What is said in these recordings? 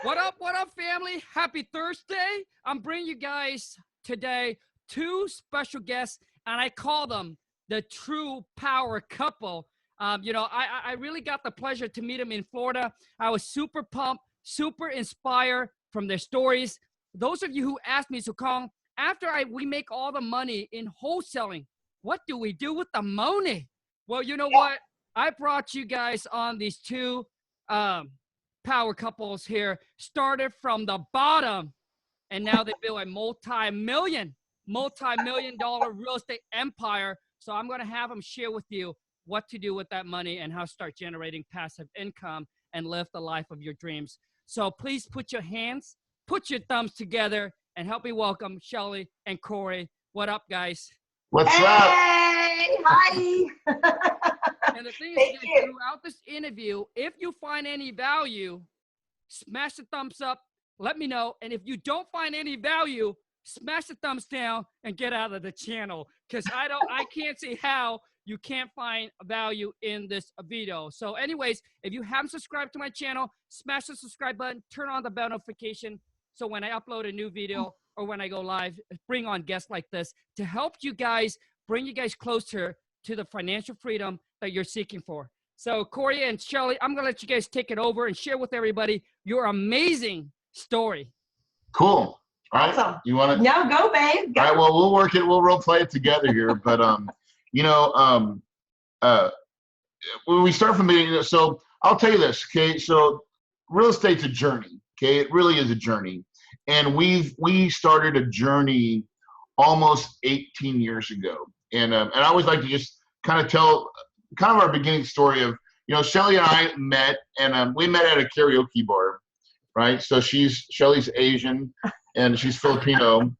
What up, family? Happy Thursday. I'm bringing you guys today two special guests, and I call them the true power couple. I really got the pleasure to meet them in Florida. I was super pumped, super inspired from their stories. Those of you who asked me, so Khang, after we make all the money in wholesaling, what do we do with the money? Well, you know what? I brought you guys on these two power couples here, started from the bottom, and now they build a multi-million dollar real estate empire. So I'm going to have them share with you what to do with that money and how to start generating passive income and live the life of your dreams. So please put your hands, put your thumbs together, and help me welcome Shelly and Corey. What up, guys? What's up? Hi. And the thing is, throughout this interview, if you find any value, smash the thumbs up, let me know. And if you don't find any value, smash the thumbs down and get out of the channel. Because I can't see how you can't find value in this video. So anyways, if you haven't subscribed to my channel, smash the subscribe button, turn on the bell notification. So when I upload a new video or when I go live, bring on guests like this to help you guys, bring you guys closer to the financial freedom that you're seeking for. So Corey and Shelly, I'm going to let you guys take it over and share with everybody your amazing story. Cool. All right. Awesome. You want to? No, go, babe. Go. All right. Well, we'll work it. We'll role play it together here. But, when we start from the beginning, so I'll tell you this, okay? So real estate's a journey, okay? It really is a journey. And we started a journey almost 18 years ago. And I always like to just kind of tell kind of our beginning story of, Shelly and I met, and we met at a karaoke bar, right? So Shelly's Asian and she's Filipino.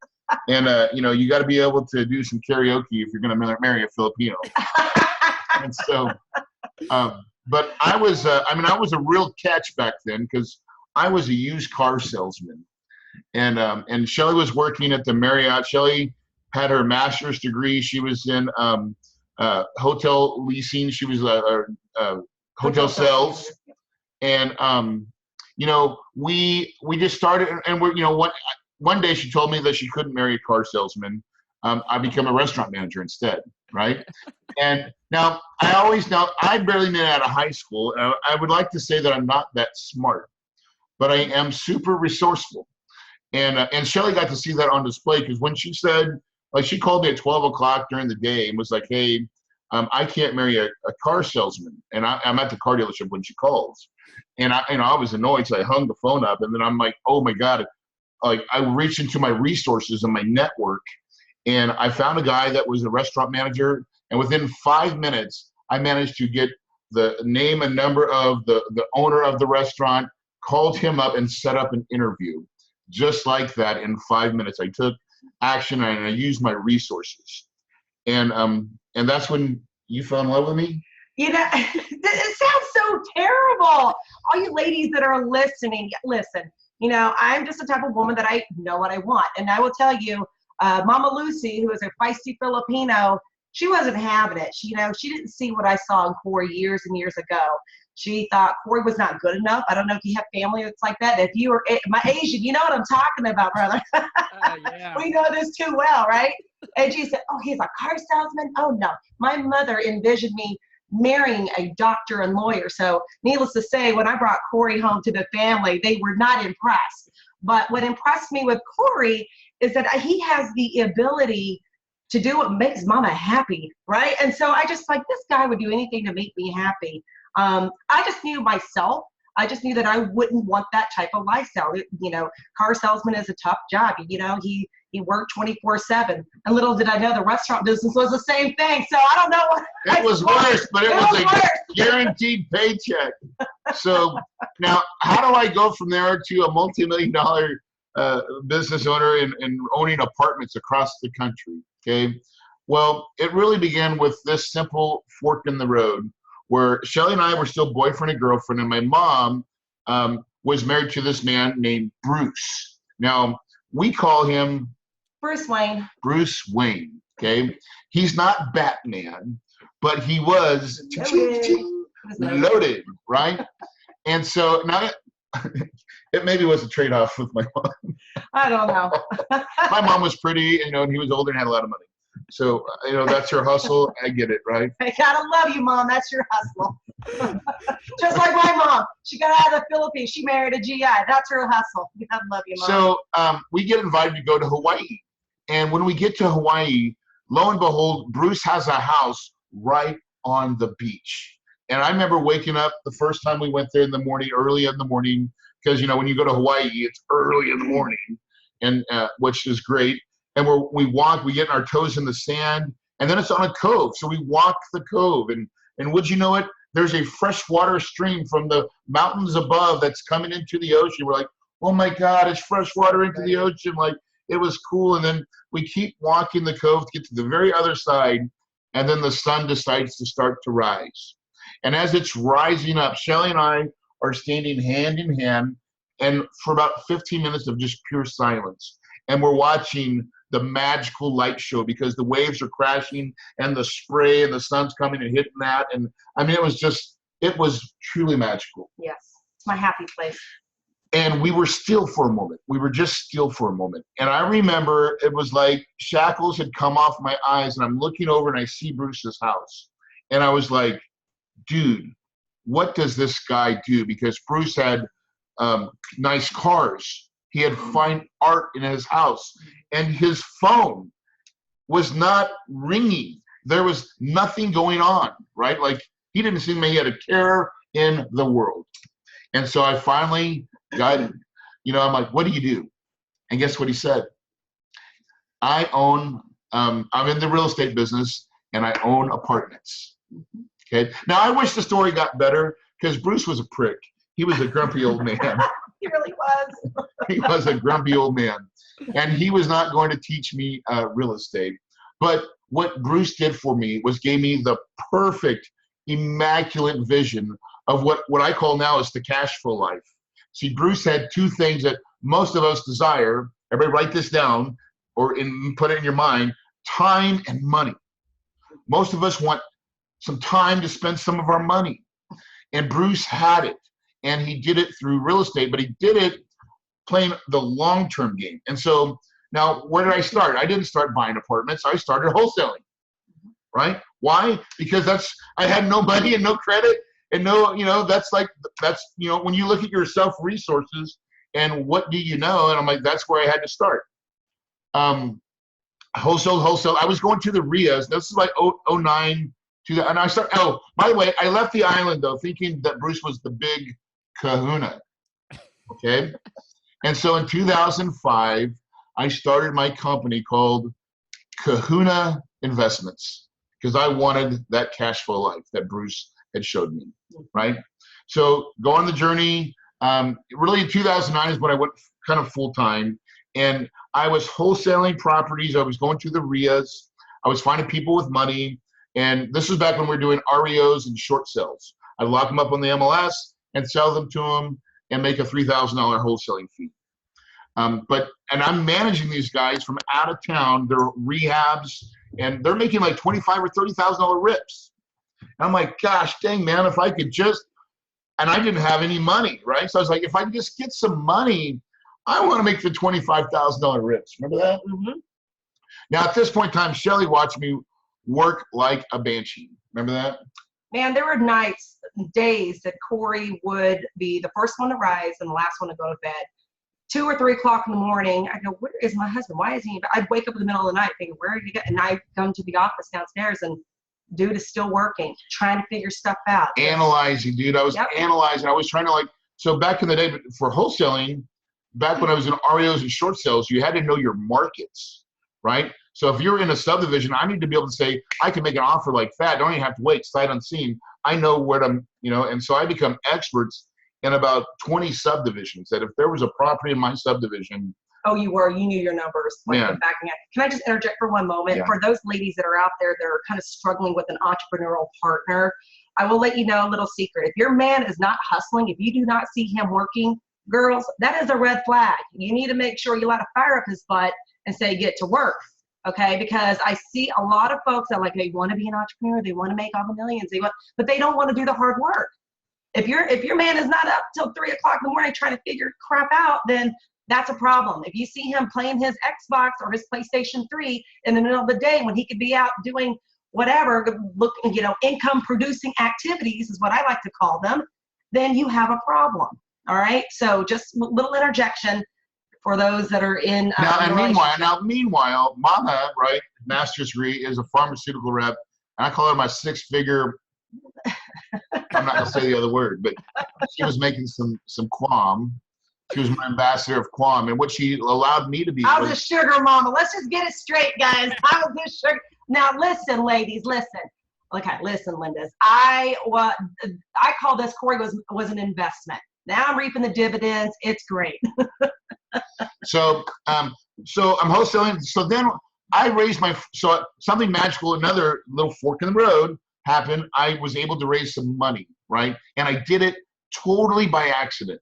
And, you got to be able to do some karaoke if you're going to marry a Filipino. And so, but I was a real catch back then because I was a used car salesman. And Shelly was working at the Marriott. Shelly had her master's degree. She was in hotel leasing. She was hotel sales. And, we just started, and one day she told me that she couldn't marry a car salesman. I became a restaurant manager instead, right? And now I barely made it out of high school. I would like to say that I'm not that smart, but I am super resourceful. And Shelly got to see that on display because when she said, like, she called me at 12 o'clock during the day and was like, hey, I can't marry a car salesman. And I'm at the car dealership when she calls. And I was annoyed, so I hung the phone up. And then I'm like, oh my God. Like, I reached into my resources and my network, and I found a guy that was a restaurant manager. And within 5 minutes, I managed to get the name and number of the owner of the restaurant, called him up and set up an interview. Just like that, in 5 minutes, I took action and I used my resources. And that's when you fell in love with me? It sounds so terrible. All you ladies that are listening, listen. I'm just the type of woman that I know what I want. And I will tell you, Mama Lucy, who is a feisty Filipino, she wasn't having it. She didn't see what I saw in Corey years and years ago. She thought Corey was not good enough. I don't know if you have family that's like that. If you were my Asian, you know what I'm talking about, brother. Yeah. We know this too well, right? And she said, oh, he's a car salesman? Oh, no. My mother envisioned me marrying a doctor and lawyer. So needless to say, when I brought Corey home to the family, they were not impressed. But what impressed me with Corey is that he has the ability to do what makes mama happy, right? And so I just like, this guy would do anything to make me happy. I just knew myself. I just knew that I wouldn't want that type of lifestyle. Car salesman is a tough job. He worked 24/7. And little did I know the restaurant business was the same thing. So I don't know what. It was worse, but it was a guaranteed paycheck. So now, how do I go from there to a multi-million-dollar business owner and owning apartments across the country? Okay. Well, it really began with this simple fork in the road where Shelly and I were still boyfriend and girlfriend, and my mom was married to this man named Bruce. Now, we call him Bruce Wayne. Bruce Wayne, okay? He's not Batman, but he was loaded, right? And so now it maybe was a trade-off with my mom. I don't know. My mom was pretty, and he was older and had a lot of money. So, that's her hustle. I get it, right? I gotta love you, Mom. That's your hustle. Just like my mom. She got out of the Philippines. She married a GI. That's her hustle. I gotta love you, Mom. So we get invited to go to Hawaii. And when we get to Hawaii, lo and behold, Bruce has a house right on the beach. And I remember waking up the first time we went there in the morning, early in the morning, because, when you go to Hawaii, it's early in the morning, and which is great. And we get our toes in the sand, and then it's on a cove. So we walk the cove, and would you know it, there's a freshwater stream from the mountains above that's coming into the ocean. We're like, oh my God, it's fresh water into the ocean. Like, it was cool. And then we keep walking the cove to get to the very other side, and then the sun decides to start to rise. And as it's rising up, Shelly and I are standing hand in hand, and for about 15 minutes of just pure silence. And we're watching the magical light show because the waves are crashing and the spray and the sun's coming and hitting that. And I mean, it was truly magical. Yes, it's my happy place. And we were still for a moment. We were just still for a moment. And I remember it was like shackles had come off my eyes, and I'm looking over and I see Bruce's house. And I was like, dude, what does this guy do? Because Bruce had nice cars. He had fine art in his house, and his phone was not ringing. There was nothing going on, right? Like, he didn't seem like he had a care in the world. And so I finally got him. I'm like, what do you do? And guess what he said? I'm in the real estate business, and I own apartments. Okay. Now, I wish the story got better because Bruce was a prick. He was a grumpy old man. He really was. He was a grumpy old man. And he was not going to teach me real estate. But what Bruce did for me was gave me the perfect, immaculate vision of what I call now is the cash flow life. See, Bruce had two things that most of us desire. Everybody write this down or put it in your mind: time and money. Most of us want some time to spend some of our money. And Bruce had it. And he did it through real estate, but he did it playing the long-term game. And so now, where did I start? I didn't start buying apartments. I started wholesaling, right? Why? Because I had no money and no credit and that's when you look at your self-resources and what do you know? And I'm like, that's where I had to start. Wholesale. I was going to the RIAs. This is like 09 to that. And I started, by the way, I left the island though, thinking that Bruce was the big kahuna. Okay. And so in 2005, I started my company called Kahuna Investments because I wanted that cash flow life that Bruce had showed me, right? So go on the journey. Really in 2009 is when I went kind of full time, and I was wholesaling properties. I was going to the RIAs. I was finding people with money. And this was back when we were doing REOs and short sales. I'd lock them up on the MLS and sell them to them and make a $3,000 wholesaling fee. And I'm managing these guys from out of town. They're rehabs, and they're making like $25,000 or $30,000 rips. And I'm like, gosh dang, man, if I could just, and I didn't have any money, right? So I was like, if I can just get some money, I want to make the $25,000 rips. Remember that? Mm-hmm. Now, at this point in time, Shelly watched me work like a banshee. Remember that? Man, there were nights, days that Corey would be the first one to rise and the last one to go to bed. 2 or 3 o'clock in the morning, I go, where is my husband? Why is he? I'd wake up in the middle of the night thinking, where are you going? And I'd come to the office downstairs and dude is still working, trying to figure stuff out. Analyzing, dude. I was analyzing. I was trying to so back in the day for wholesaling, back when I was in REOs and short sales, you had to know your markets, right? So if you're in a subdivision, I need to be able to say, I can make an offer like that. I don't even have to wait, sight unseen. I know where to, and so I become experts in about 20 subdivisions that if there was a property in my subdivision. Oh, you knew your numbers. Can I just interject for one moment? Yeah. For those ladies that are out there that are kind of struggling with an entrepreneurial partner, I will let you know a little secret. If your man is not hustling, if you do not see him working, girls, that is a red flag. You need to make sure you light a fire up his butt and say, get to work. Okay, because I see a lot of folks that they want to be an entrepreneur, they want to make all the millions, but they don't want to do the hard work. If your man is not up till 3 o'clock in the morning trying to figure crap out, then that's a problem. If you see him playing his Xbox or his PlayStation 3 in the middle of the day when he could be out doing whatever, looking, income producing activities is what I like to call them, then you have a problem. All right. So just a little interjection for those that are in. Meanwhile, Mama, right, master's degree, is a pharmaceutical rep. And I call her my 6-figure. I'm not gonna say the other word, but she was making some qualm. She was my ambassador of qualm, and what she allowed me to be. I was a sugar mama. Let's just get it straight, guys. I was a sugar. Now listen, ladies, listen. Okay, listen, Lindas. I call this, Corey was an investment. Now I'm reaping the dividends. It's great. So I'm wholesaling. So then I raised something magical, another little fork in the road happened. I was able to raise some money, right? And I did it totally by accident.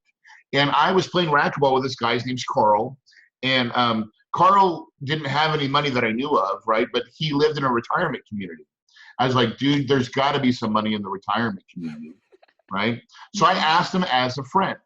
And I was playing racquetball with this guy. His name's Carl. And Carl didn't have any money that I knew of, right? But he lived in a retirement community. I was like, dude, there's got to be some money in the retirement community, right? So I asked him as a friend.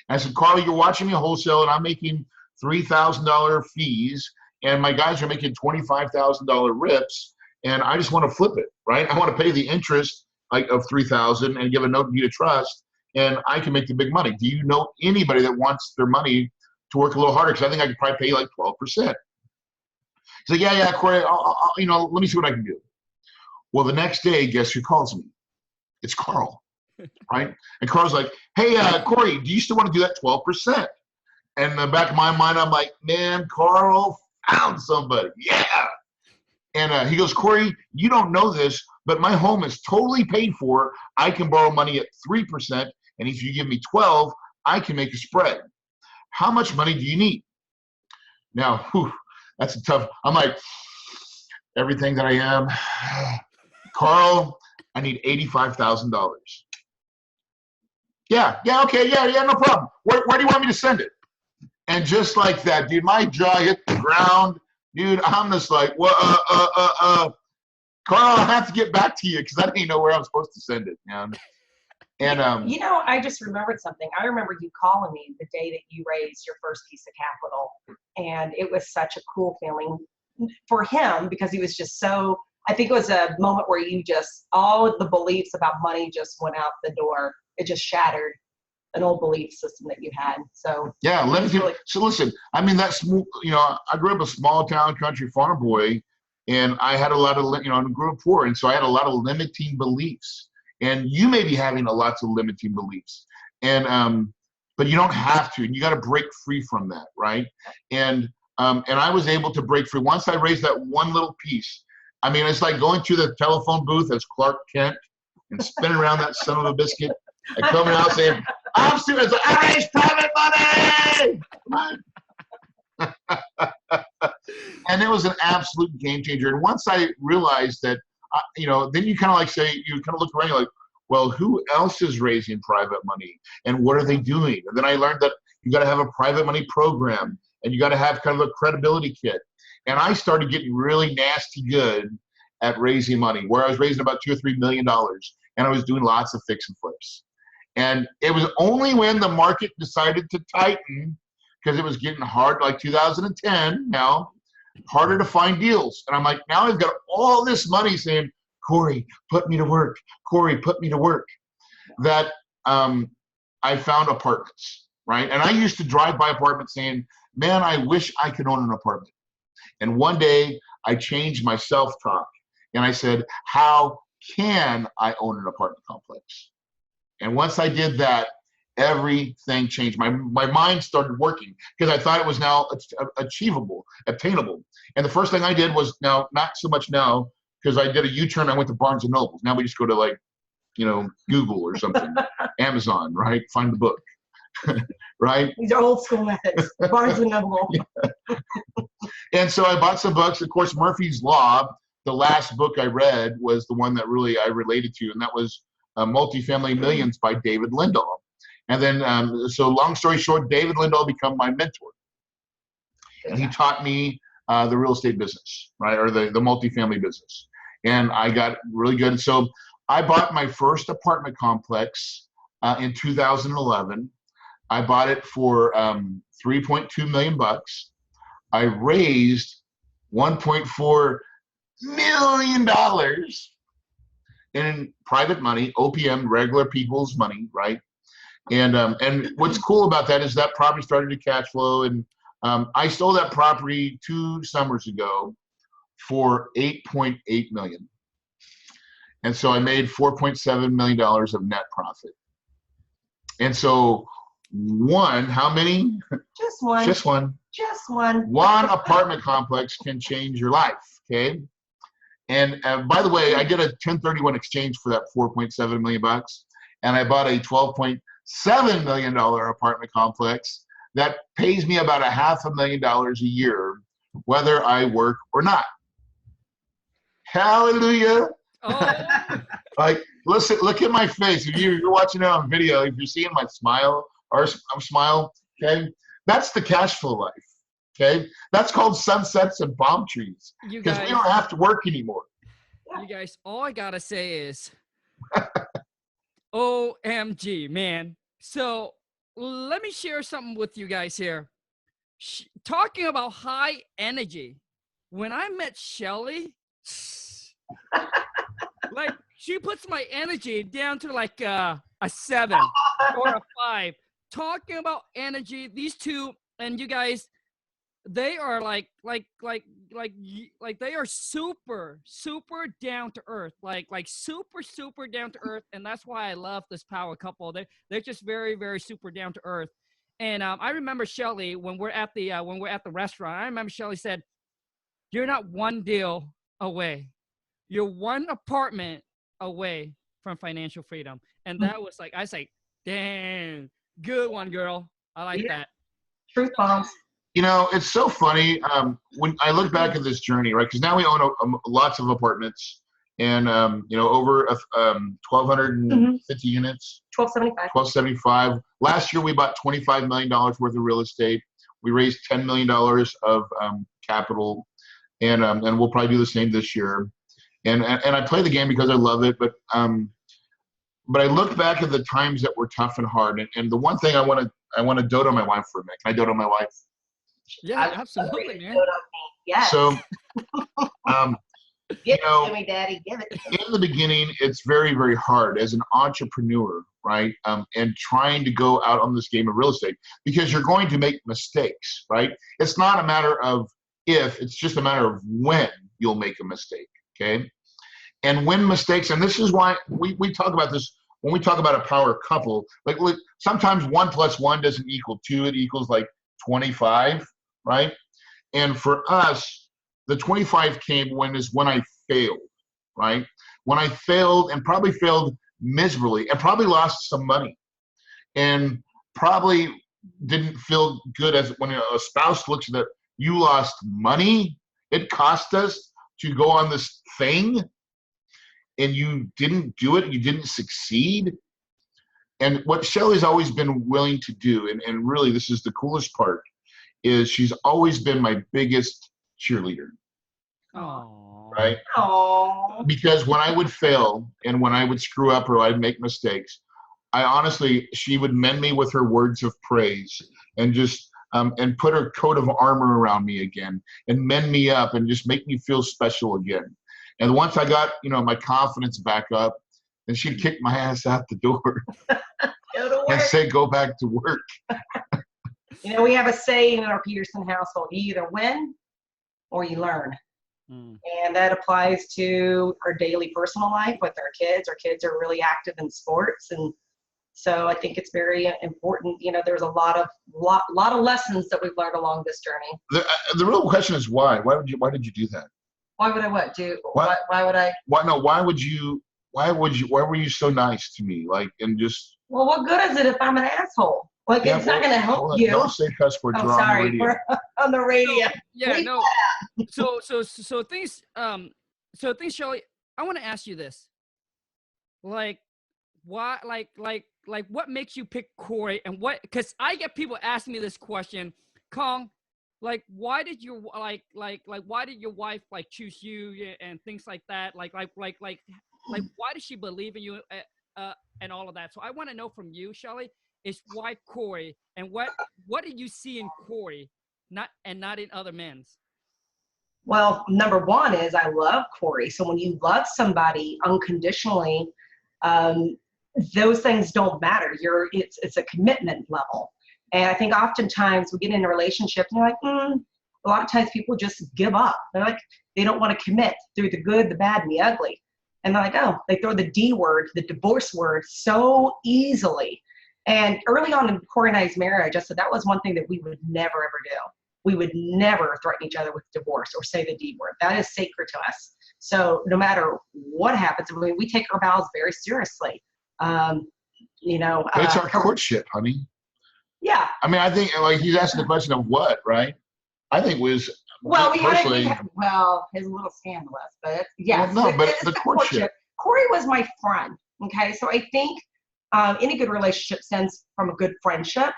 I said, Carl, you're watching me wholesale, and I'm making $3,000 fees, and my guys are making $25,000 rips, and I just want to flip it, right? I want to pay the interest of $3,000 and give a note of deed of trust, and I can make the big money. Do you know anybody that wants their money to work a little harder? Because I think I could probably pay you like 12%. He's like, yeah, Corey, I'll, let me see what I can do. Well, the next day, guess who calls me? It's Carl, right? And Carl's like, hey, Corey, do you still want to do that 12%? And in the back of my mind, I'm like, man, Carl found somebody. Yeah. And he goes, Corey, you don't know this, but my home is totally paid for. I can borrow money at 3%. And if you give me 12, I can make a spread. How much money do you need? Now, that's a tough. I'm like, everything that I am. Carl, I need $85,000. Yeah, okay, yeah, no problem. Where do you want me to send it? And just like that, dude, my jaw hit the ground. Dude, I'm just like, well, Carl, I have to get back to you because I didn't know where I'm supposed to send it, man. And I just remembered something. I remember you calling me the day that you raised your first piece of capital, and it was such a cool feeling for him because he was just so. I think it was a moment where all of the beliefs about money just went out the door. It just shattered an old belief system that you had. So yeah, so listen, I mean, I grew up a small town country farm boy, and I had a lot of, I grew up poor, and so I had a lot of limiting beliefs. And you may be having lots of limiting beliefs, and but you don't have to, and you got to break free from that, right? And I was able to break free once I raised that one little piece. I mean, it's like going to the telephone booth as Clark Kent and spinning around that son of a biscuit and coming out saying, I'm serious, I raised private money! And it was an absolute game changer. And once I realized that, then you kind of look around, you're like, well, who else is raising private money? And what are they doing? And then I learned that you got to have a private money program, and you got to have kind of a credibility kit. And I started getting really nasty good at raising money, where I was raising about $2 or $3 million, and I was doing lots of fix and flips. And it was only when the market decided to tighten, because it was getting hard, like 2010 now, harder to find deals. And I'm like, now I've got all this money saying, Corey, put me to work. Corey, put me to work. That I found apartments, right? And I used to drive by apartments saying, man, I wish I could own an apartment. And one day I changed my self-talk and I said, how can I own an apartment complex? And once I did that, everything changed. My mind started working because I thought it was now achievable, obtainable. And the first thing I did was, now, not so much now, because I did a U-turn, I went to Barnes & Noble. Now we just go to Google or something, Amazon, right? Find the book. Right? These are old school methods. Barnes & Noble. Yeah. And so I bought some books. Of course, Murphy's Law, the last book I read, was the one that really I related to, and that was Multifamily Millions by David Lindell. And then, so long story short, David Lindell became my mentor. And he taught me the real estate business, right, or the multifamily business. And I got really good. So I bought my first apartment complex in 2011. I bought it for 3.2 million bucks. I raised $1.4 million in private money, OPM, regular people's money, right? And what's cool about that is that property started to cash flow, and I sold that property 2 summers ago for $8.8 million. And so I made $4.7 million of net profit. And so how many? Just one. Just one. Just one. One apartment complex can change your life, okay? And by the way, I did a 1031 exchange for that 4.7 million bucks, and I bought a $12.7 million apartment complex that pays me about $500,000 a year, whether I work or not. Hallelujah. Oh. Like, listen, look at my face. If you're watching it on video, if you're seeing my smile, okay, that's the cash flow life. Okay, that's called sunsets and palm trees, because we don't have to work anymore. You guys, all I gotta say is OMG, man. So let me share something with you guys here. Talking about high energy, when I met Shelly, like, she puts my energy down to like a 7 or a 5. Talking about energy, these two, and you guys, they are like they are super down to earth, like super down to earth, and that's why I love this power couple. They're just very super down to earth. And I remember Shelly, when we're at the restaurant, I remember Shelly said, "You're not one deal away. You're one apartment away from financial freedom." And that was like, I say, dang, good one, girl. I like that. Truth bombs. You know, it's so funny when I look back at this journey, right? Because now we own lots of apartments, and over 1,250 units. 1,275. Last year we bought $25 million worth of real estate. We raised $10 million of capital, and we'll probably do the same this year. And I play the game because I love it, but I look back at the times that were tough and hard. And the one thing I want to dote on my wife for a minute. Can I dote on my wife? Yeah, absolutely, man. Yes. So, give it to me, Daddy. Give it to me. In the beginning, it's very hard as an entrepreneur, right? And trying to go out on this game of real estate, because you're going to make mistakes, right? It's not a matter of if, it's just a matter of when you'll make a mistake, okay? And when mistakes, and this is why we talk about this when we talk about a power couple. Like, sometimes 1 + 1 doesn't equal 2, it equals like 25, right? And for us, the 25 came when I failed, right? When I failed, and probably failed miserably, and probably lost some money, and probably didn't feel good as when a spouse looks at that. You lost money. It cost us to go on this thing, and you didn't do it. You didn't succeed. And what Shelly's always been willing to do, and really this is the coolest part, is she's always been my biggest cheerleader. Oh. Right? Aww. Because when I would fail and when I would screw up or I'd make mistakes, she would mend me with her words of praise, and just and put her coat of armor around me again, and mend me up, and just make me feel special again. And once I got my confidence back up, then she'd kick my ass out the door and say, "Go back to work." We have a saying in our Peterson household: you either win or you learn. And that applies to our daily personal life with our kids. Our kids are really active in sports, and so I think it's very important. There's a lot of lessons that we've learned along this journey. The real question is why? Why did you do that? Why would I what do? Why would I? Why were you so nice to me? Like, and just. Well, what good is it if I'm an asshole? Like, it's not going to help you. Don't say cuss words. Oh, sorry. We're on the radio. So things, Shelly, I want to ask you this. Like, why, like what makes you pick Corey, and because I get people asking me this question, Khang, like, why did your why did your wife choose you and things like that? Like, why did she believe in you? and all of that. So I want to know from you, Shelly, is why Corey, and what did you see in Corey, not in other men's? Well, number one is I love Corey. So when you love somebody unconditionally, those things don't matter. It's a commitment level. And I think oftentimes we get in a relationship and you're like, a lot of times people just give up. They're like, they don't want to commit through the good, the bad, and the ugly. And they're like, oh, they throw the D word, the divorce word so easily. And early on in Corey and I's marriage, I said that was one thing that we would never, ever do. We would never threaten each other with divorce or say the D word. That is sacred to us. So no matter what happens, I mean, we take our vows very seriously. It's our courtship, honey. Yeah. I mean, I think like he's asking the question of what, right? I think was well, his a little scandalous, but yes. Well, no, but the courtship. Corey was my friend. Okay, so I think any good relationship stems from a good friendship.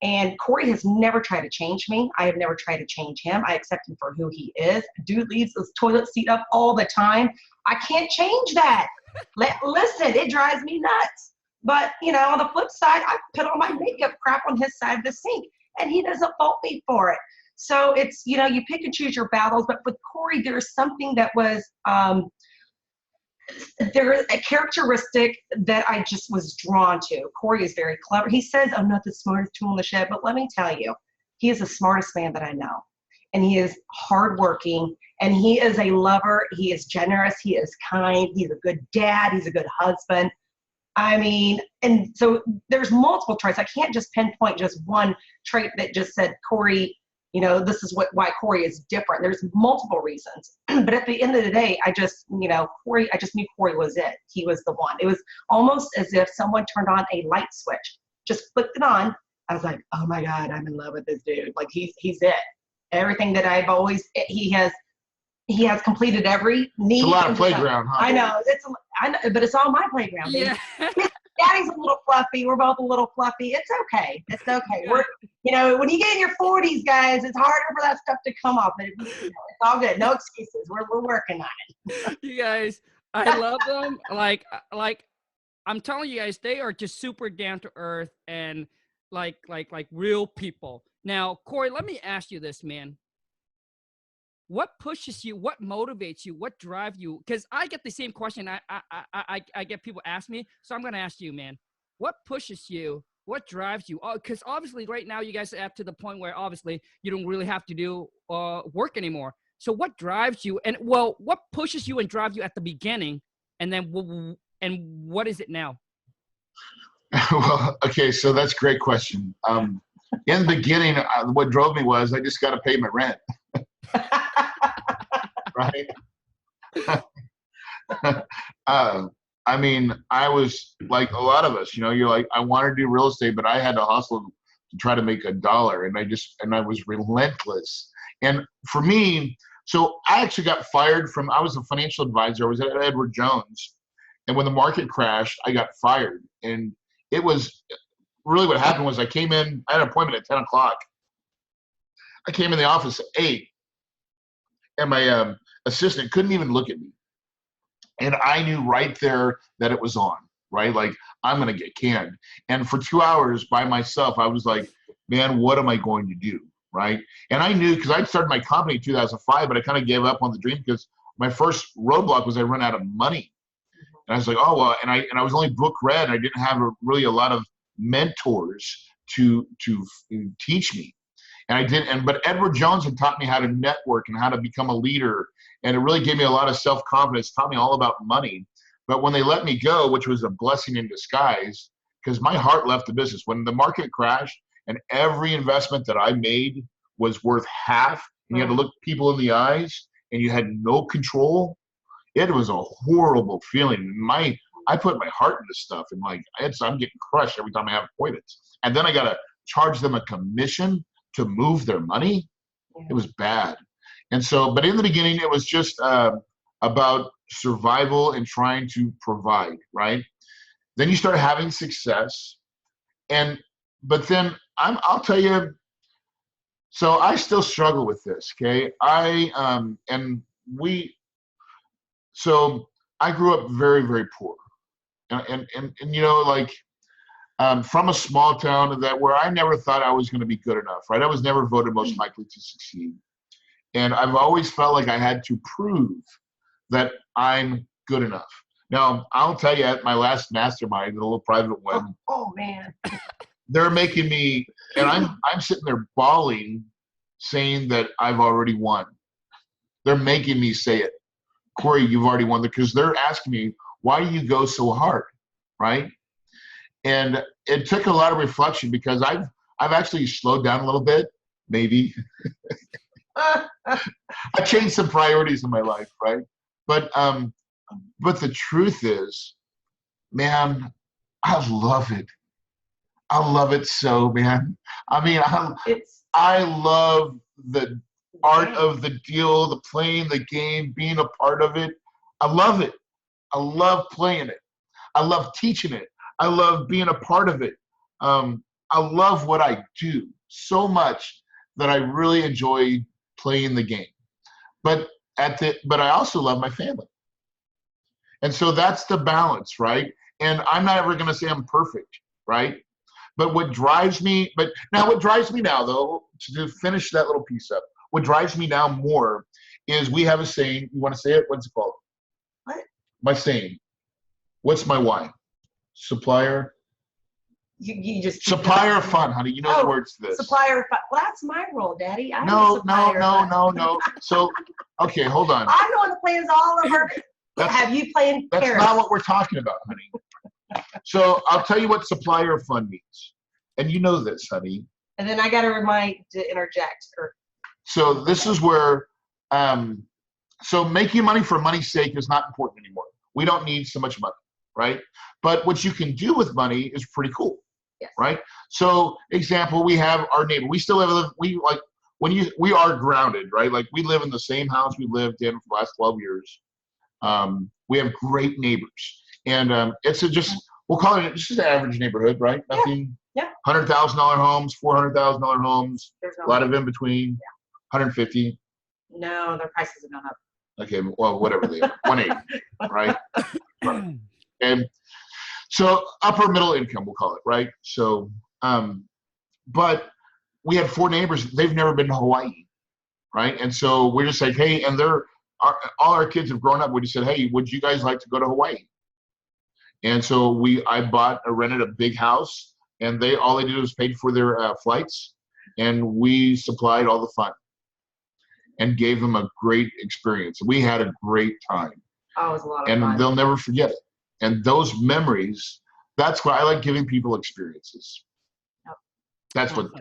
And Corey has never tried to change me. I have never tried to change him. I accept him for who he is. Dude leaves his toilet seat up all the time. I can't change that. Listen, it drives me nuts. But, on the flip side, I put all my makeup crap on his side of the sink, and he doesn't fault me for it. So it's, you pick and choose your battles. But with Corey, there's something that was, there is a characteristic that I just was drawn to. Corey is very clever. He says, I'm not the smartest tool in the shed, but let me tell you, he is the smartest man that I know. And he is hardworking, and he is a lover. He is generous. He is kind. He's a good dad. He's a good husband. I mean, and so there's multiple traits. I can't just pinpoint just one trait that just said, Corey, this is why Corey is different. There's multiple reasons. But at the end of the day, I just knew Corey was it. He was the one. It was almost as if someone turned on a light switch, just flipped it on. I was like, oh my God, I'm in love with this dude. Like he's it. Everything that he has completed every need. It's a lot of playground, huh? I know, but it's all my playground. Yeah. Daddy's a little fluffy. We're both a little fluffy. It's okay. It's okay. We're, when you get in your 40s, guys, it's harder for that stuff to come up. But it's all good. No excuses. We're working on it. You guys, I love them. Like I'm telling you guys, they are just super down to earth and like real people. Now, Corey, let me ask you this, man. What pushes you? What motivates you? What drives you? Because I get the same question. I get people ask me, so I'm gonna ask you, man. What pushes you? What drives you? Because obviously, right now, you guys are up to the point where obviously you don't really have to do work anymore. So, what drives you? And what pushes you and drives you at the beginning, and then what is it now? Well, okay, so that's a great question. In the beginning, what drove me was I just got to pay my rent. Right. I mean, I was like a lot of us, you're like, I want to do real estate, but I had to hustle to try to make $1. And I was relentless. And for me, so I actually got fired I was a financial advisor. I was at Edward Jones. And when the market crashed, I got fired. And it was really what happened was I came in, I had an appointment at 10 o'clock. I came in the office at 8. And my assistant couldn't even look at me. And I knew right there that it was on, right? Like, I'm going to get canned. And for 2 hours by myself, I was like, man, what am I going to do, right? And I knew, because I started my company in 2005, but I kind of gave up on the dream because my first roadblock was I run out of money. And I was like, oh, well, and I was only book read. I didn't have really a lot of mentors to teach me. And I did, but Edward Jones had taught me how to network and how to become a leader. And it really gave me a lot of self-confidence, taught me all about money. But when they let me go, which was a blessing in disguise, because my heart left the business. When the market crashed and every investment that I made was worth half, and you had to look people in the eyes and you had no control, it was a horrible feeling. I put my heart into stuff, and I'm getting crushed every time I have appointments. And then I got to charge them a commission to move their money. It was bad. And so, but in the beginning, it was just about survival and trying to provide, right? Then you start having success. But then I'll tell you, so I still struggle with this, okay? So I grew up very, very poor, And you know, like, from a small town that where I never thought I was going to be good enough, right? I was never voted most likely to succeed. And I've always felt like I had to prove that I'm good enough. Now, I'll tell you, at my last mastermind, the little private one, oh man, they're making me, and I'm sitting there bawling, saying that I've already won. They're making me say it. Corey, you've already won, because they're asking me, why do you go so hard, right? And it took a lot of reflection, because I've actually slowed down a little bit, maybe. I changed some priorities in my life, right? But the truth is, man, I love it. I love it so, man. I mean, I love the art of the deal, the playing the game, being a part of it. I love it. I love playing it. I love teaching it. I love being a part of it. I love what I do so much that I really enjoy playing the game. But I also love my family. And so that's the balance, right? And I'm not ever going to say I'm perfect, right? But what drives me now, though, to finish that little piece up, what drives me now more is we have a saying. You want to say it? What's it called? What? My saying. What's my why? Supplier. You just supplier fun, honey. You know the words to this. Supplier fun. Well, that's my role, Daddy. No. So, okay, hold on. I'm the one that plans all of her. Have you played That's carrots? not what we're talking about, honey. So I'll tell you what supplier fun means. And you know this, honey. And then I got to remind to interject. So this is where, so making money for money's sake is not important anymore. We don't need so much money, right? But what you can do with money is pretty cool, yes. Right? So example, we have our neighbor. We still live, we are grounded, right? Like we live in the same house we lived in for the last 12 years. We have great neighbors, and it's we'll call it just an average neighborhood, right? Nothing. Yeah. $100,000 homes, $400,000 homes, a lot of in between. Yeah. 150. No, their prices have gone up. Okay, well, whatever they are, 180, right? Right. And so upper middle income, we'll call it, right? So, but we had 4 neighbors. They've never been to Hawaii, right? And so we're just like, hey, and all our kids have grown up. We just said, hey, would you guys like to go to Hawaii? And so I rented a big house, and all they did was paid for their flights, and we supplied all the fun and gave them a great experience. We had a great time. Oh, it was a lot of fun. And they'll never forget it. And those memories, that's why I like giving people experiences. Yep. That's what.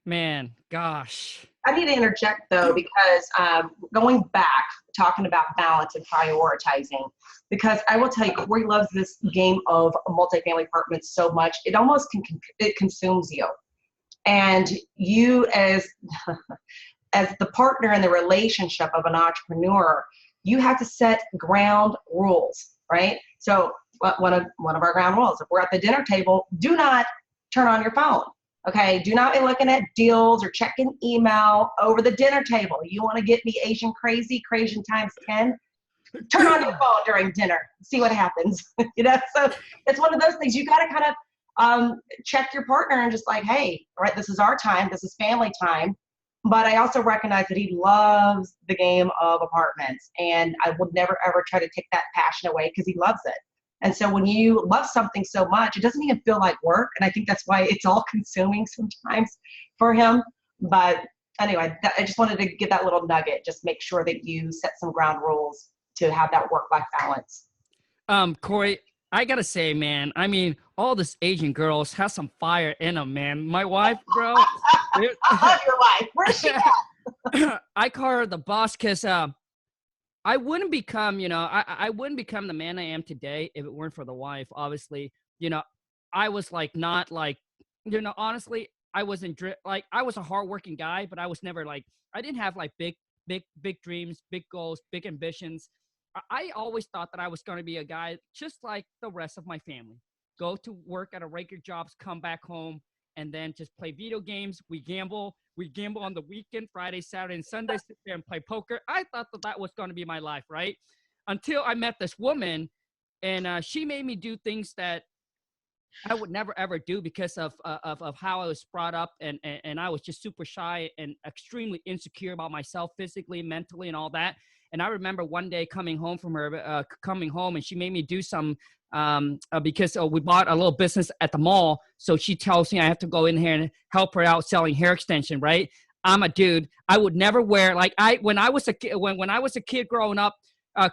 Man, gosh. I need to interject though, because going back, talking about balance and prioritizing, because I will tell you, Corey loves this game of multifamily apartments so much, it almost it consumes you. And you as the partner in the relationship of an entrepreneur, you have to set ground rules, right? So one of our ground rules, if we're at the dinner table, do not turn on your phone. Okay, do not be looking at deals or checking email over the dinner table. You want to get me Asian crazy times 10? Turn on your phone during dinner. See what happens. So it's one of those things. You got to kind of check your partner and just like, hey, all right, this is our time. This is family time. But I also recognize that he loves the game of apartments, and I would never ever try to take that passion away because he loves it. And so when you love something so much, it doesn't even feel like work. And I think that's why it's all consuming sometimes for him. But anyway, I just wanted to give that little nugget. Just make sure that you set some ground rules to have that work-life balance. Corey, I got to say, man, I mean, all this Asian girls have some fire in them, man. My wife, bro. I love your wife. Where's she at? I call her the boss because I wouldn't become, I wouldn't become the man I am today if it weren't for the wife. Obviously, I was like, not like, honestly, I wasn't like, I was a hardworking guy, but I was never like, I didn't have like big dreams, big goals, big ambitions. I always thought that I was going to be a guy just like the rest of my family. Go to work at a regular jobs, come back home, and then just play video games. We gamble on the weekend, Friday, Saturday, and Sunday, sit there and play poker. I thought that was going to be my life, right? Until I met this woman, And she made me do things that I would never ever do because of how I was brought up, and I was just super shy and extremely insecure about myself physically, mentally, and all that. And I remember one day coming home from her, and she made me do some because we bought a little business at the mall. So she tells me I have to go in here and help her out selling hair extension. Right? I'm a dude. I would never wear when I was a kid. When I was a kid growing up,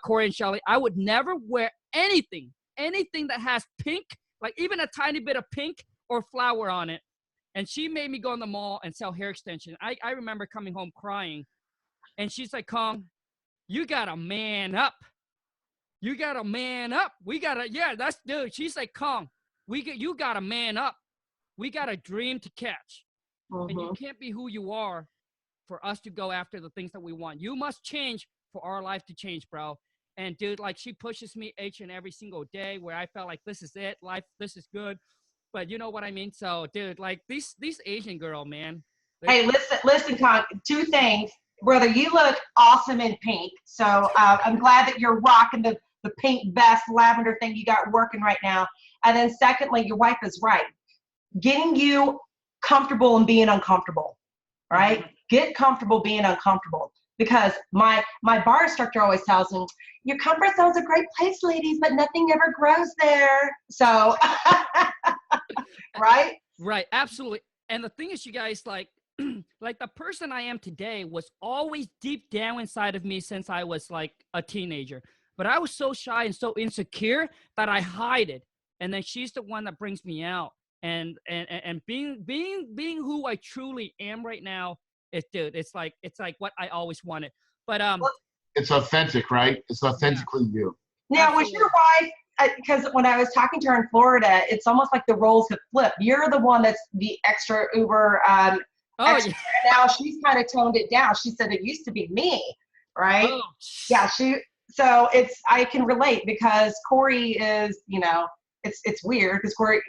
Corey and Shelly, I would never wear anything that has pink. Like even a tiny bit of pink or flower on it. And she made me go in the mall and sell hair extension. I remember coming home crying. And she's like, Khang, you got to man up. You got to man up. Dude. She's like, Khang, you got to man up. We got a dream to catch. And you can't be who you are for us to go after the things that we want. You must change for our life to change, bro. And dude, like she pushes me each and every single day where I felt like this is it, life, this is good. But you know what I mean? So dude, like these Asian girl, man. Hey, listen, Khang, two things. Brother, you look awesome in pink. So I'm glad that you're rocking the pink vest, lavender thing you got working right now. And then secondly, your wife is right. Getting you comfortable and being uncomfortable, right? Get comfortable being uncomfortable. Because my bar instructor always tells me, your comfort zone's a great place, ladies, but nothing ever grows there. So, right? Right, absolutely. And the thing is, you guys, like the person I am today was always deep down inside of me since I was like a teenager. But I was so shy and so insecure that I hide it. And then she's the one that brings me out. And being who I truly am right now, it's like what I always wanted. But it's authentic, right? It's authentically you. Now, was your wife, because when I was talking to her in Florida, it's almost like the roles have flipped. You're the one that's the extra uber extra. Yeah. Now she's kind of toned it down. She said it used to be me, right? Oh. Yeah, so I can relate because Corey is, it's weird because Corey,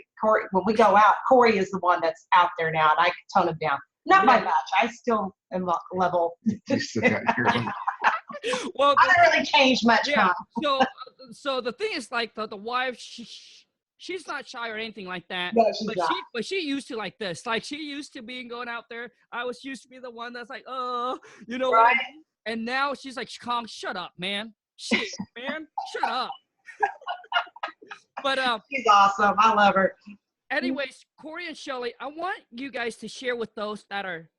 when we go out, Corey is the one that's out there now, and I tone him down. Not by much. I still am level. Well, I don't really change much. Yeah. So the thing is, like the wife, she's not shy or anything like that. No, she's not. But she used to like this. Like she used to being going out there. I was used to be the one that's like, oh, you know right? What I mean? And now she's like, Khang, shut up, man. Shit, man, shut up. But she's awesome. I love her. Anyways, Corey and Shelly, I want you guys to share with those that are.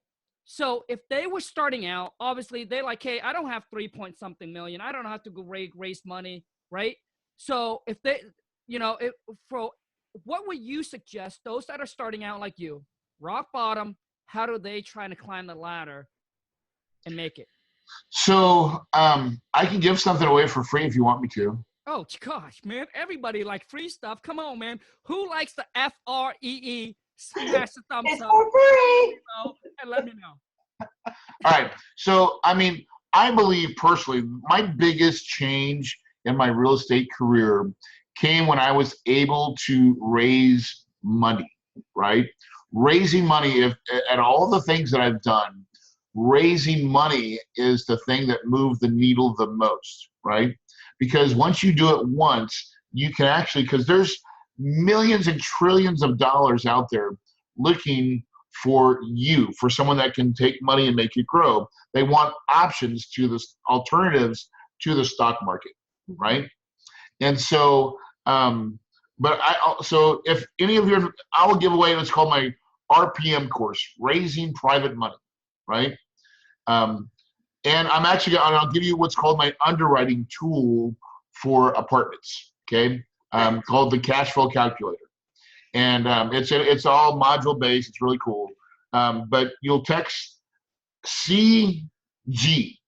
So if they were starting out, obviously they're like, hey, I don't have 3-point-something million. I don't have to go raise money, right? So if they, what would you suggest those that are starting out like you, rock bottom, how do they try to climb the ladder and make it? So I can give something away for free if you want me to. Oh, gosh, man. Everybody like free stuff. Come on, man. Who likes the FREE? Smash the thumbs it's up. For free. And let me know. All right. So, I believe personally, my biggest change in my real estate career came when I was able to raise money, right? Raising money, at all the things that I've done, raising money is the thing that moved the needle the most, right? Because once you do it once, you can actually, because there's millions and trillions of dollars out there looking for someone that can take money and make it grow. They want options to the alternatives to the stock market, right? And so, so if any of you, I will give away what's called my RPM course, Raising Private Money, right? And I'll give you what's called my underwriting tool for apartments, okay? Called the cash flow calculator. And it's all module based. It's really cool. But you'll text CG,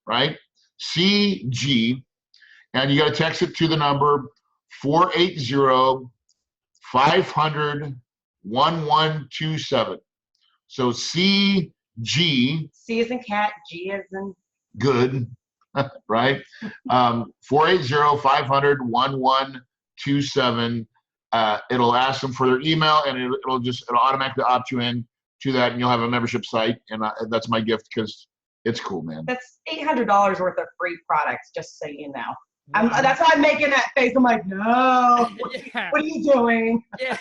right? CG, and you got to text it to the number 480-500-1127. So CG. C as in cat, G as in good, right? 480-500-1127. It'll ask them for their email, and it'll automatically opt you in to that, and you'll have a membership site. And that's my gift because it's cool, man. That's $800 worth of free products, just so you know. Wow. That's why I'm making that face. I'm like, no. Yeah. What are you doing? Yeah.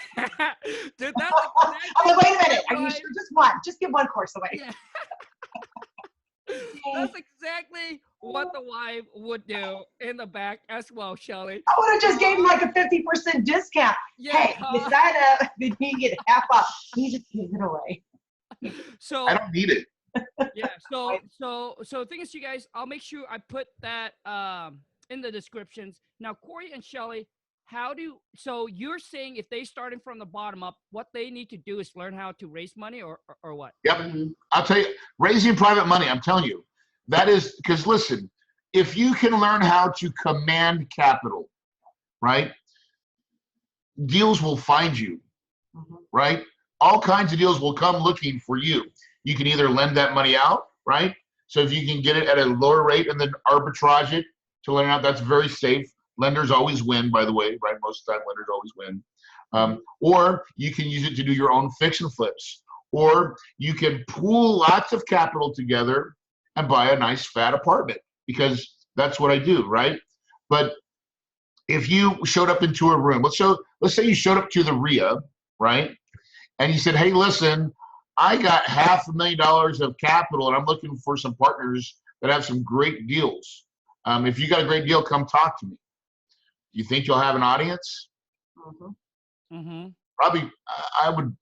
Dude, that's I'm like, wait a minute. Are you right. sure? Just one. Just give one course away. Yeah. That's exactly what the wife would do in the back as well, Shelly. I would have just gave him like a 50% discount. Yeah. Hey, you sign up, then you get half off. He just gives it away. So I don't need it. yeah. So the thing is, you guys, I'll make sure I put that in the descriptions. Now, Corey and Shelly, so you're saying if they starting from the bottom up, what they need to do is learn how to raise money or what? Yep. I'll tell you, raising private money, I'm telling you, that is because listen, if you can learn how to command capital, right? Deals will find you, right? All kinds of deals will come looking for you. You can either lend that money out, right? So if you can get it at a lower rate and then arbitrage it to lend it out, that's very safe. Lenders always win, by the way, right? Most of the time, lenders always win. Or you can use it to do your own fix and flips. Or you can pool lots of capital together and buy a nice fat apartment, because that's what I do, right? But if you showed up into a room, let's say you showed up to the RIA, right? And you said, hey, listen, I got $500,000 of capital and I'm looking for some partners that have some great deals. If you got a great deal, come talk to me. You think you'll have an audience? Probably, I would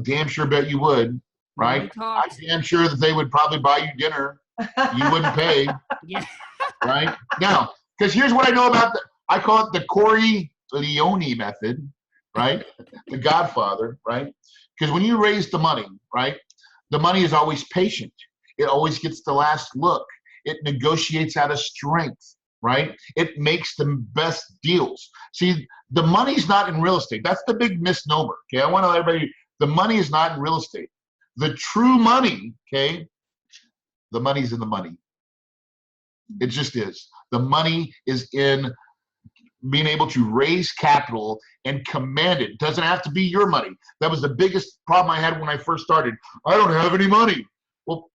damn sure bet you would, right? I'm damn sure that they would probably buy you dinner. You wouldn't pay. Yeah. Right? Now, because here's what I know about I call it the Corey Leone method, right? The Godfather, right? Because when you raise the money, right, the money is always patient. It always gets the last look. It negotiates out of strength, right? It makes the best deals. See, the money's not in real estate. That's the big misnomer, okay? I want to let everybody, the money is not in real estate. The true money, okay, the money's in the money. It just is. The money is in being able to raise capital and command it. It doesn't have to be your money. That was the biggest problem I had when I first started. I don't have any money. Well,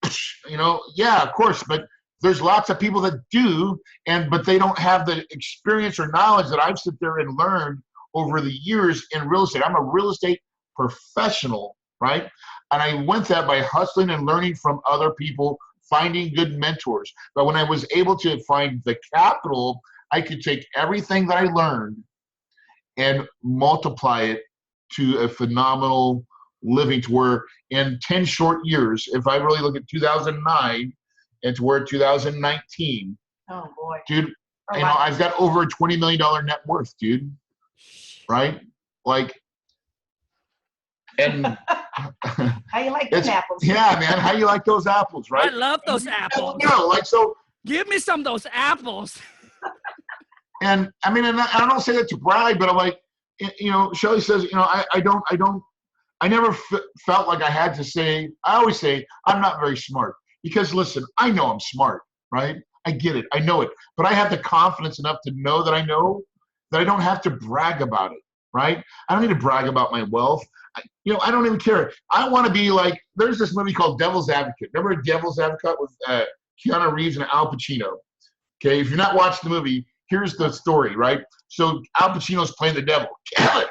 you know, yeah, of course, but there's lots of people that do, but they don't have the experience or knowledge that I've sit there and learned over the years in real estate. I'm a real estate professional, right? And I went that by hustling and learning from other people, finding good mentors. But when I was able to find the capital, I could take everything that I learned and multiply it to a phenomenal living, to where in 10 short years, if I really look at 2009 and to where 2019, oh boy, dude, you know, I've got over a $20 million net worth, dude, right? Like, and how you like those apples? Yeah, man, how you like those apples, right? I love those apples. No, like, so give me some of those apples. And I mean, and I don't say that to brag, but I'm like, you know, Shelly says, you know, I never felt like I had to say, I always say, I'm not very smart. Because listen, I know I'm smart, right? I get it, I know it. But I have the confidence enough to know that I know that I don't have to brag about it, right? I don't need to brag about my wealth. You know, I don't even care. I want to be like, there's this movie called Devil's Advocate. Remember Devil's Advocate with Keanu Reeves and Al Pacino? Okay, if you're not watching the movie, here's the story, right? So Al Pacino's playing the devil. Kevin,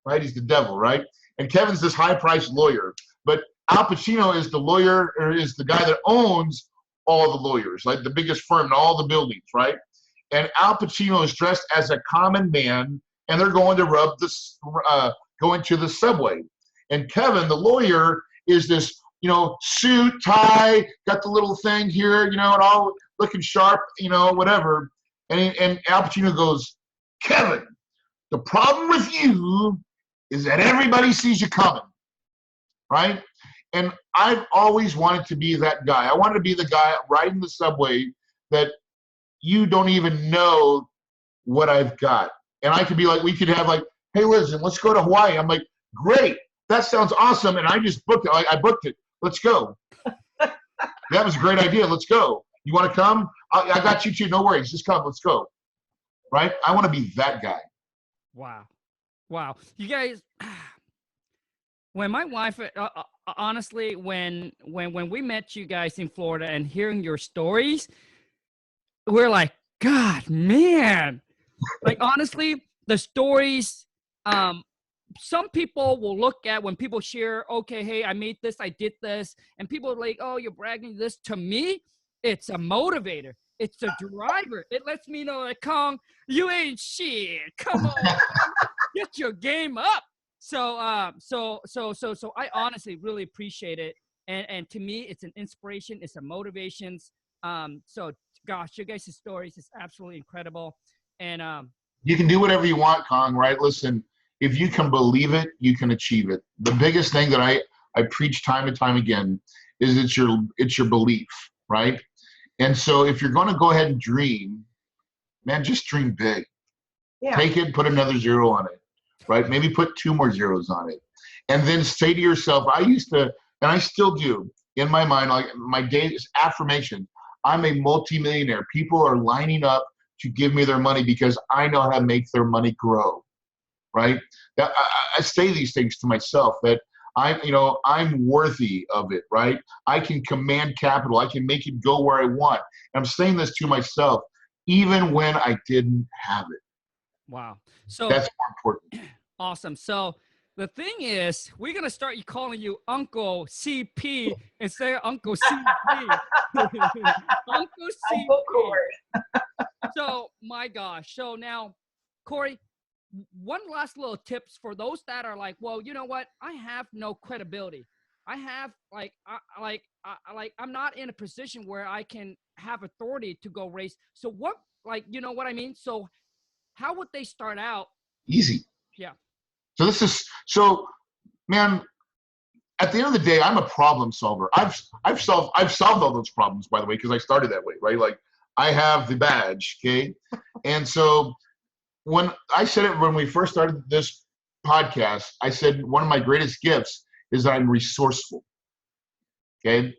right? He's the devil, right? And Kevin's this high-priced lawyer. But Al Pacino is the lawyer, or is the guy that owns all the lawyers, like the biggest firm in all the buildings, right? And Al Pacino is dressed as a common man, and they're going to going to the subway. And Kevin, the lawyer, is this, you know, suit, tie, got the little thing here, you know, and all looking sharp, you know, whatever. And Al Pacino goes, Kevin, the problem with you is that everybody sees you coming, right? And I've always wanted to be that guy. I wanted to be the guy riding the subway that you don't even know what I've got. And I could be like, we could have like, hey, listen, let's go to Hawaii. I'm like, great. That sounds awesome. And I just booked it. I booked it. Let's go. That was a great idea. Let's go. You want to come? I got you too. No worries. Just come. Let's go. Right? I want to be that guy. Wow. Wow. You guys, when my wife, honestly, when we met you guys in Florida and hearing your stories, we're like, God, man. Like, honestly, the stories, some people will look at when people share, okay, hey, I made this, I did this, and people are like, oh, you're bragging this. To me, it's a motivator. It's a driver. It lets me know that, Khang, you ain't shit. Come on, get your game up. So I honestly really appreciate it. And to me, it's an inspiration. It's a motivation. So gosh, your guys' stories is absolutely incredible. And you can do whatever you want, Khang, right? Listen, if you can believe it, you can achieve it. The biggest thing that I preach time and time again is it's your belief, right? And so if you're going to go ahead and dream, man, just dream big. Yeah. Take it, put another zero on it, right? Maybe put 2 more zeros on it. And then say to yourself, I used to, and I still do, in my mind, like my daily affirmation, I'm a multi-millionaire. People are lining up to give me their money because I know how to make their money grow, right? That, I say these things to myself that I'm worthy of it, right? I can command capital. I can make it go where I want. And I'm saying this to myself, even when I didn't have it. Wow. So that's more important. Awesome. So the thing is, we're going to start calling you Uncle CP instead of Uncle CP. Uncle CP. So, my gosh. So now, Corey, one last little tips for those that are like, well, you know what? I have no credibility. I have I'm not in a position where I can have authority to go raise. So what, like, you know what I mean? So how would they start out? Easy. Yeah. So man, at the end of the day, I'm a problem solver. I've solved all those problems, by the way, because I started that way, right? Like I have the badge, okay? And so when I said it when we first started this podcast, I said one of my greatest gifts is that I'm resourceful. Okay?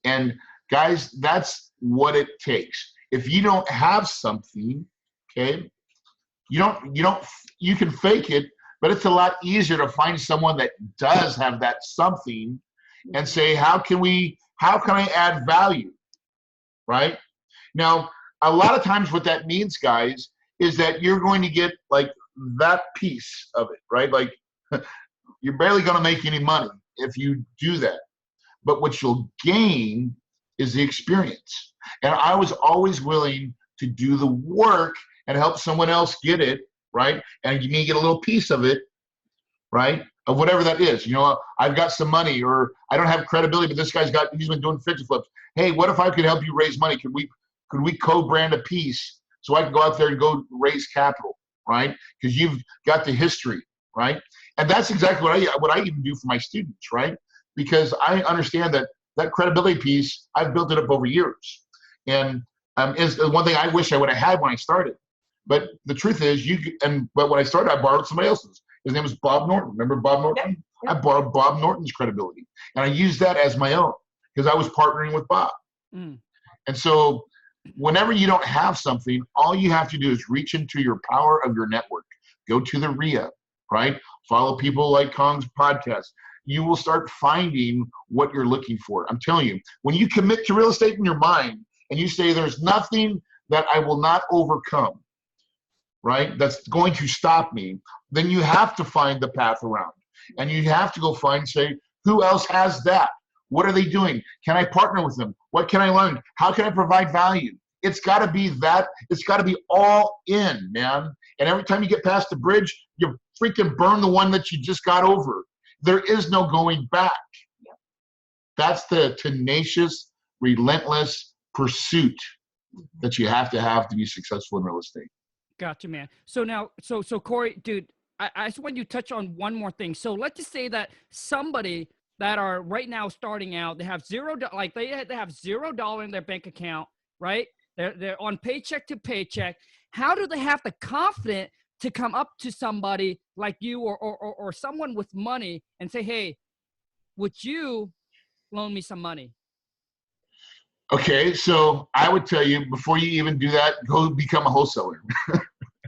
And guys, that's what it takes. If you don't have something, okay, you can fake it, but it's a lot easier to find someone that does have that something and say, how can I add value? Right? Now, a lot of times what that means, guys, is that you're going to get like that piece of it, right? Like you're barely going to make any money if you do that. But what you'll gain is the experience. And I was always willing to do the work and help someone else get it, right? And you may get a little piece of it, right? Of whatever that is. You know, I've got some money, or I don't have credibility, but this he's been doing fidget flips. Hey, what if I could help you raise money? Could we co-brand a piece so I can go out there and go raise capital, right? Because you've got the history, right? And that's exactly what I even do for my students, right? Because I understand that credibility piece, I've built it up over years. And is one thing I wish I would have had when I started. But the truth is, but when I started, I borrowed somebody else's. His name was Bob Norton. Remember Bob Norton? Yep. I borrowed Bob Norton's credibility. And I used that as my own because I was partnering with Bob. Mm. And so whenever you don't have something, all you have to do is reach into your power of your network. Go to the RIA, right? Follow people like Khang's podcast. You will start finding what you're looking for. I'm telling you, when you commit to real estate in your mind and you say there's nothing that I will not overcome, right, that's going to stop me, then you have to find the path around. And you have to go find, say, who else has that? What are they doing? Can I partner with them? What can I learn? How can I provide value? It's got to be that. It's got to be all in, man. And every time you get past the bridge, you freaking burn the one that you just got over. There is no going back. That's the tenacious, relentless pursuit that you have to be successful in real estate. Gotcha, man. So now, so Corey, dude, I just want you to touch on one more thing. So let's just say that somebody that are right now starting out, they have they have $0 in their bank account, right? They're on paycheck to paycheck. How do they have the confidence to come up to somebody like you or someone with money and say, hey, would you loan me some money? Okay, so I would tell you, before you even do that, go become a wholesaler.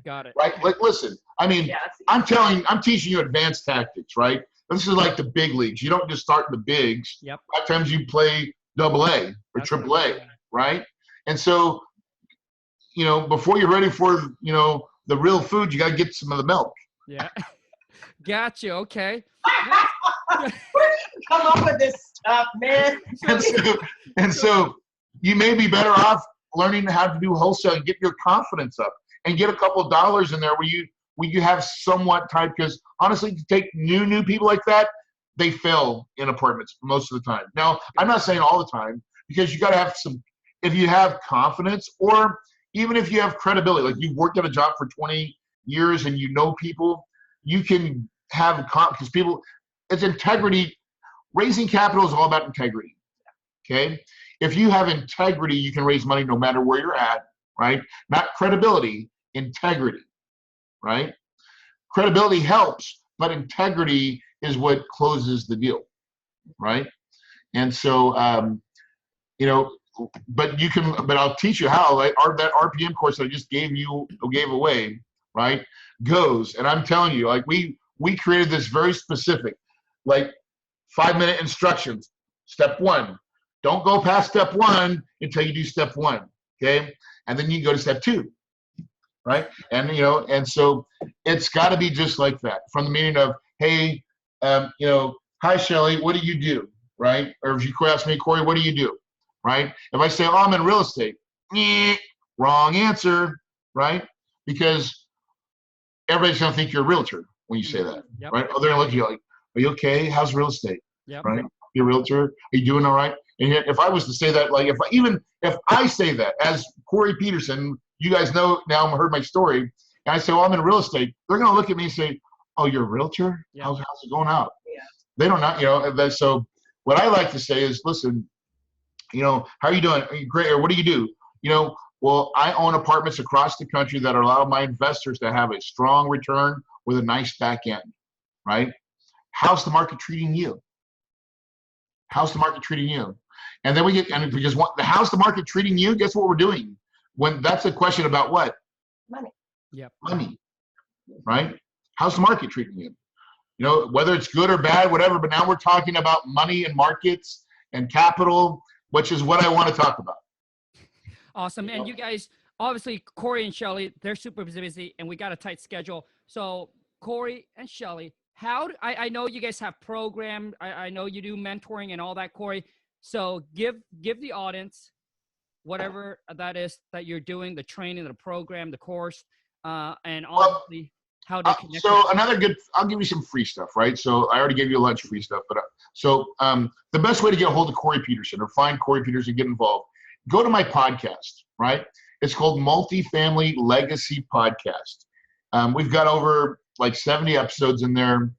Got it. Right? Like, listen, I mean, I'm teaching you advanced tactics, right? This is like the big leagues. You don't just start in the bigs. Yep. A lot of times you play AA or AAA, right? And so you know, before you're ready for, you know, the real food, you got to get some of the milk. Yeah. Gotcha. Okay. Where do you come up with this stuff, man? And so you may be better off learning how to do wholesaling, get your confidence up, and get a couple of dollars in there where you have somewhat time. Because honestly, to take new people like that, they fail in apartments most of the time. Now, I'm not saying all the time, because you got to have some. If you have confidence, or even if you have credibility, like you've worked at a job for 20 years and you know people, you can have because people. It's integrity. Raising capital is all about integrity. Okay. If you have integrity, you can raise money no matter where you're at, right? Not credibility, integrity, right? Credibility helps, but integrity is what closes the deal, right? And so, you know, but I'll teach you how. Like that RPM course that I just gave away, right? Goes, and I'm telling you, like we created this very specific, like 5-minute instructions. Step 1. Don't go past step 1 until you do step 1, okay? And then you go to step 2, right? And, you know, and so it's got to be just like that. From the meaning of, hey, you know, hi, Shelly, what do you do, right? Or if you ask me, Corey, what do you do, right? If I say, oh, I'm in real estate, wrong answer, right? Because everybody's going to think you're a realtor when you say that, Yep. right? Oh, they're going to look at you like, are you okay? How's real estate, Yep. right? You're a realtor? Are you doing all right? And yet, if I was to say that, like if I say that as Corey Peterson, you guys know now, I've heard my story, and I say, well, I'm in real estate, they're going to look at me and say, oh, you're a realtor? Yeah. How's it going out? Yeah. They don't know, you know. So what I like to say is, listen, you know, how are you doing? Are you great? Or what do you do? You know, well, I own apartments across the country that allow my investors to have a strong return with a nice back end, right? How's the market treating you? How's the market treating you? And then because how's the market treating you? Guess what we're doing? When that's a question about what? Money. Yep. Money, right? How's the market treating you? You know, whether it's good or bad, whatever, but now we're talking about money and markets and capital, which is what I want to talk about. Awesome. And you guys, obviously, Corey and Shelly, they're super busy, and we got a tight schedule. So Corey and Shelly, I know you guys have program. I know you do mentoring and all that, Corey. So give the audience whatever that is that you're doing, the training, the program, the course, and obviously how they connect. So I'll give you some free stuff, right? So I already gave you a lunch free stuff, but the best way to get a hold of Corey Peterson or find Corey Peterson, get involved, go to my podcast, right? It's called Multifamily Legacy Podcast. We've got over like 70 episodes in there.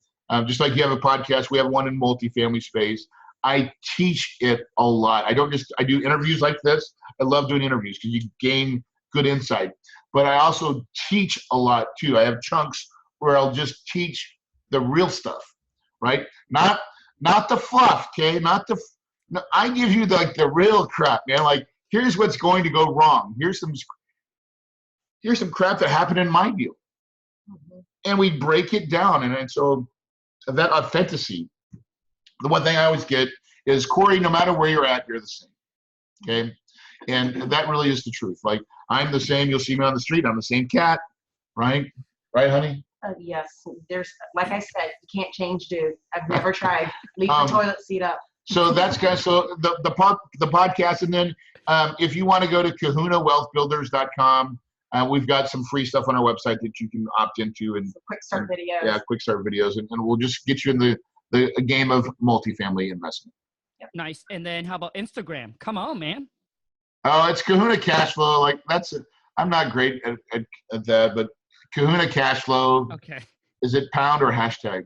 Just like you have a podcast, we have one in multifamily space. I teach it a lot. I do interviews like this. I love doing interviews because you gain good insight. But I also teach a lot too. I have chunks where I'll just teach the real stuff, right? Not the fluff, okay? I give you the real crap, man. Like, here's what's going to go wrong. Here's some crap that happened in my deal. Mm-hmm. And we break it down. And so that authenticity, the one thing I always get is, Corey, no matter where you're at, you're the same. Okay. And that really is the truth. Like, I'm the same. You'll see me on the street. I'm the same cat. Right? Right, honey? Yes. There's, like I said, you can't change, dude. I've never tried. Leave the toilet seat up. So that's guys. So the podcast, and then if you want to go to kahunawealthbuilders.com, we've got some free stuff on our website that you can opt into, and quick start videos. Yeah, quick start videos, and we'll just get you in the game of multifamily investment. Yep. Nice. And then how about Instagram? Come on, man. Oh, it's Kahuna Cashflow. Like I'm not great at that, but Kahuna Cashflow. Okay. Is it pound or hashtag?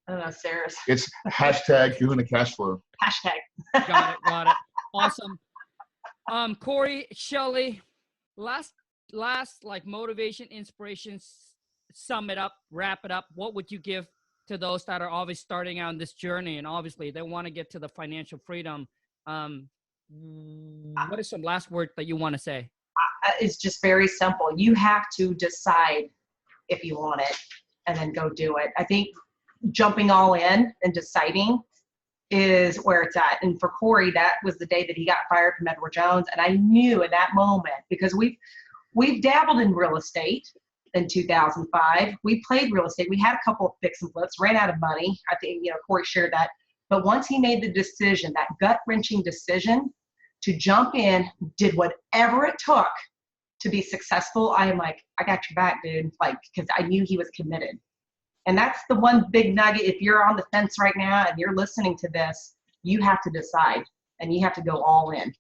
I don't know, Sarah's. It's hashtag Kahuna Cashflow. Hashtag. Got it. Awesome. Corey, Shelly, last like motivation, inspiration, sum it up, wrap it up. What would you give to those that are always starting out on this journey, and obviously they want to get to the financial freedom? What is some last word that you want to say? It's just very simple. You have to decide if you want it and then go do it. I think jumping all in and deciding is where it's at. And for Corey, that was the day that he got fired from Edward Jones. And I knew in that moment, because we've dabbled in real estate in 2005. We played real estate. We had a couple of fix and flips, ran out of money. I think, Corey shared that. But once he made the decision, that gut-wrenching decision to jump in, did whatever it took to be successful, I am like, I got your back, dude. Like, because I knew he was committed. And that's the one big nugget. If you're on the fence right now and you're listening to this, you have to decide and you have to go all in.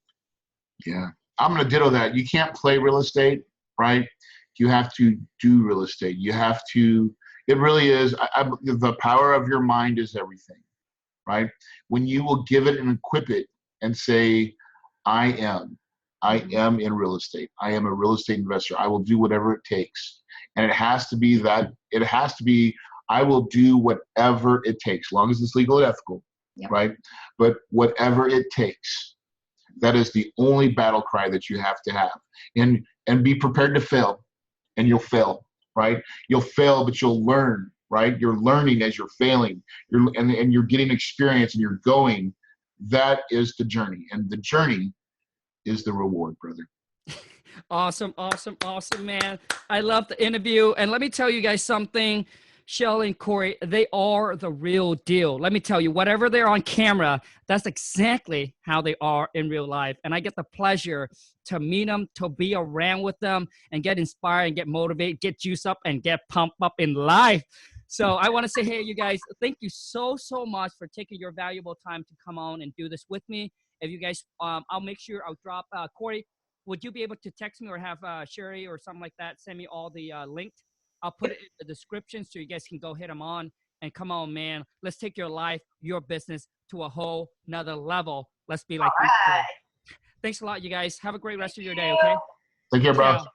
Yeah, I'm going to ditto that. You can't play real estate, right? You have to do real estate. You have to, it really is, the power of your mind is everything, right? When you will give it and equip it and say, I am in real estate. I am a real estate investor. I will do whatever it takes. And it has to be I will do whatever it takes, as long as it's legal and ethical, right? But whatever it takes, that is the only battle cry that you have to have. And be prepared to fail, and you'll fail, right? You'll fail, but you'll learn, right? You're learning as you're failing, and you're getting experience and you're going. That is the journey, and the journey is the reward, brother. Awesome, man. I love the interview. And let me tell you guys something. Shelly and Corey, they are the real deal. Let me tell you, whatever they're on camera, that's exactly how they are in real life. And I get the pleasure to meet them, to be around with them, and get inspired and get motivated, get juiced up, and get pumped up in life. So I want to say, hey, you guys, thank you so much for taking your valuable time to come on and do this with me. If you guys, I'll make sure I'll drop, Corey, would you be able to text me or have Sherry or something like that send me all the links? I'll put it in the description so you guys can go hit them on. And come on, man, let's take your life, your business to a whole nother level. Let's be like, thanks a lot, you guys. Have a great rest of your day, okay? Take care, bro. Ciao.